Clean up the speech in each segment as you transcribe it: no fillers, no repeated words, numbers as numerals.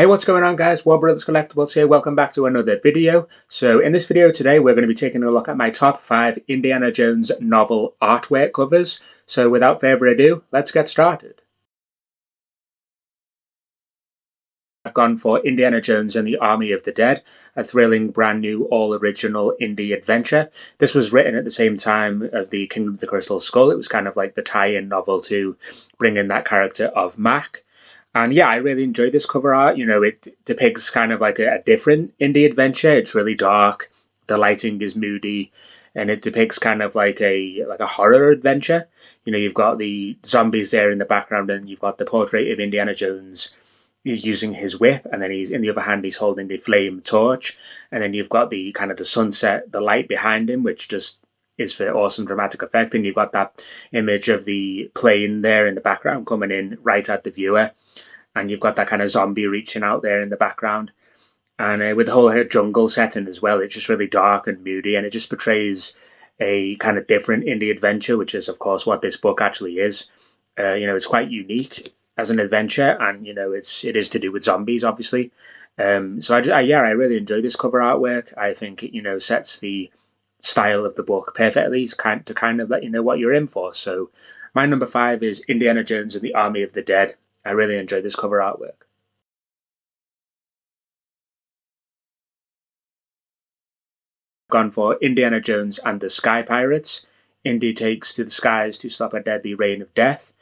Hey, what's going on, guys? War Brothers Collectibles here. Welcome back to another video. So in this video today, we're going to be taking a look at my top 5 Indiana Jones novel artwork covers. So without further ado, let's get started. I've gone for Indiana Jones and the Army of the Dead, a thrilling, brand new, all-original indie adventure. This was written at the same time of the Kingdom of the Crystal Skull. It was kind of like the tie-in novel to bring in that character of Mac. And yeah, I really enjoyed this cover art. You know, it depicts kind of like a different indie adventure. It's really dark. The lighting is moody, and it depicts kind of like a horror adventure. You know, you've got the zombies there in the background, and you've got the portrait of Indiana Jones using his whip, and then he's in the other hand he's holding the flame torch, and then you've got the kind of the sunset, the light behind him, which just is for awesome dramatic effect, and you've got that image of the plane there in the background coming in right at the viewer, and you've got that kind of zombie reaching out there in the background, and with the whole jungle setting as well, it's just really dark and moody, and it just portrays a kind of different indie adventure, which is of course what this book actually is. You know, it's quite unique as an adventure, and you know, it is to do with zombies, obviously. So I really enjoy this cover artwork. I think it sets the style of the book perfectly to kind of let you know what you're in for. So my number 5 is Indiana Jones and the Army of the Dead. I really enjoy this cover artwork. Gone for Indiana Jones and the Sky Pirates. Indy takes to the skies to stop a deadly rain of death.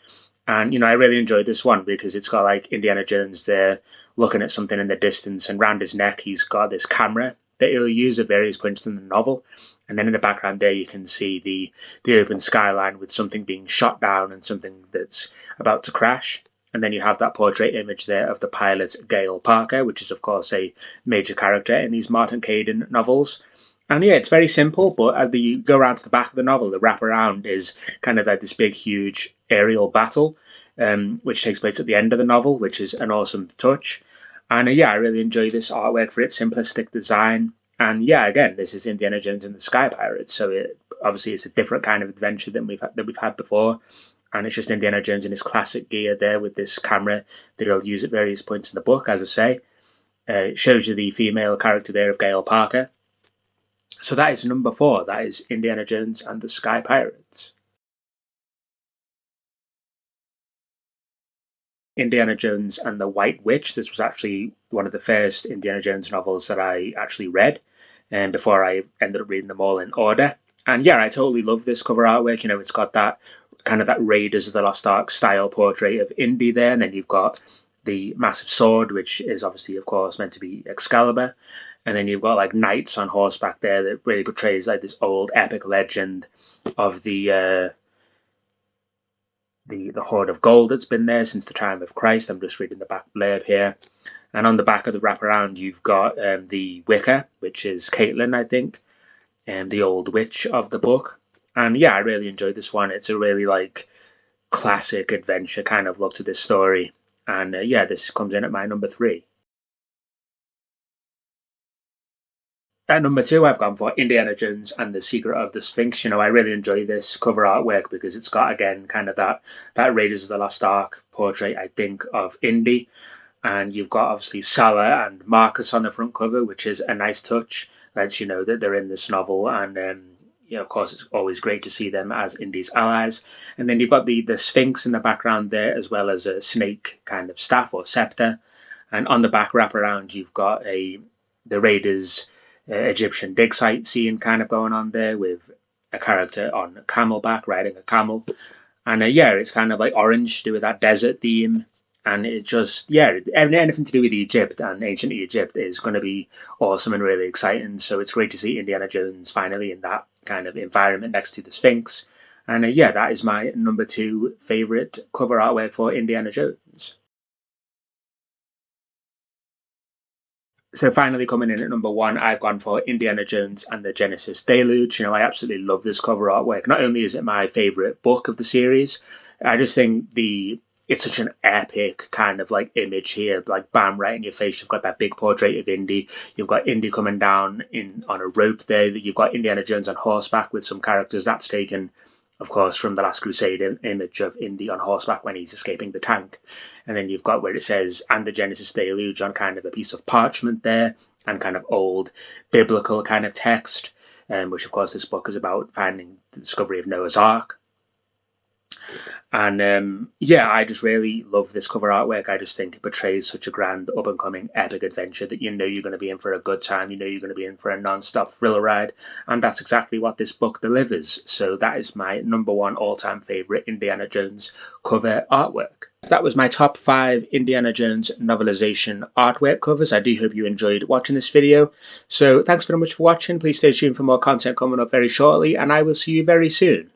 And, I really enjoyed this one because it's got like Indiana Jones there looking at something in the distance, and round his neck he's got this camera that he'll use at various points in the novel. And then in the background there you can see the open skyline with something being shot down and something that's about to crash. And then you have that portrait image there of the pilot Gail Parker, which is of course a major character in these Martin Caden novels. And yeah, it's very simple, but as you go around to the back of the novel, the wraparound is kind of like this big, huge aerial battle, which takes place at the end of the novel, which is an awesome touch. And I really enjoy this artwork for its simplistic design. And yeah, again, this is Indiana Jones and the Sky Pirates, so obviously it's a different kind of adventure than we've had before. And it's just Indiana Jones in his classic gear there with this camera that he'll use at various points in the book, as I say. It shows you the female character there of Gail Parker. So that is number 4. That is Indiana Jones and the Sky Pirates. Indiana Jones and the White Witch. This was actually one of the first Indiana Jones novels that I actually read, and before I ended up reading them all in order. And yeah, I totally love this cover artwork. It's got that kind of that Raiders of the Lost Ark style portrait of Indy there, and then you've got the massive sword, which is obviously, of course, meant to be Excalibur. And then you've got like knights on horseback there that really portrays like this old epic legend of the hoard of gold that's been there since the time of Christ. I'm just reading the back blurb here. And on the back of the wraparound, you've got the Wicca, which is Caitlin, I think, and the old witch of the book. And yeah, I really enjoyed this one. It's a really like classic adventure kind of look to this story. And yeah, this comes in at my number 3. At number 2, I've gone for Indiana Jones and the Secret of the Sphinx. I really enjoy this cover artwork because it's got, again, kind of that Raiders of the Lost Ark portrait, I think, of Indy. And you've got, obviously, Salah and Marcus on the front cover, which is a nice touch. Lets you know that they're in this novel. And, of course, it's always great to see them as Indy's allies. And then you've got the Sphinx in the background there, as well as a snake kind of staff or scepter. And on the back wraparound, you've got the Raiders' Egyptian dig site scene kind of going on there with a character on camelback riding a camel. And it's kind of like orange to do with that desert theme. And it just, anything to do with Egypt and ancient Egypt is going to be awesome and really exciting. So it's great to see Indiana Jones finally in that kind of environment next to the Sphinx. And that is my number 2 favourite cover artwork for Indiana Jones. So finally coming in at number 1, I've gone for Indiana Jones and the Genesis Deluge. I absolutely love this cover artwork. Not only is it my favourite book of the series, I just think it's such an epic kind of like image here, like bam, right in your face. You've got that big portrait of Indy. You've got Indy coming down on a rope there. You've got Indiana Jones on horseback with some characters. That's taken of course, from The Last Crusade image of Indy on horseback when he's escaping the tank. And then you've got where it says, and the Genesis Deluge on kind of a piece of parchment there, and kind of old biblical kind of text, which of course this book is about finding the discovery of Noah's Ark. And yeah, I just really love this cover artwork. I just think it portrays such a grand, up and coming, epic adventure that you know you're going to be in for a good time. You know you're going to be in for a non stop thriller ride. And that's exactly what this book delivers. So that is my number one all time favourite Indiana Jones cover artwork. That was my top 5 Indiana Jones novelization artwork covers. I do hope you enjoyed watching this video. So thanks very much for watching. Please stay tuned for more content coming up very shortly, and I will see you very soon.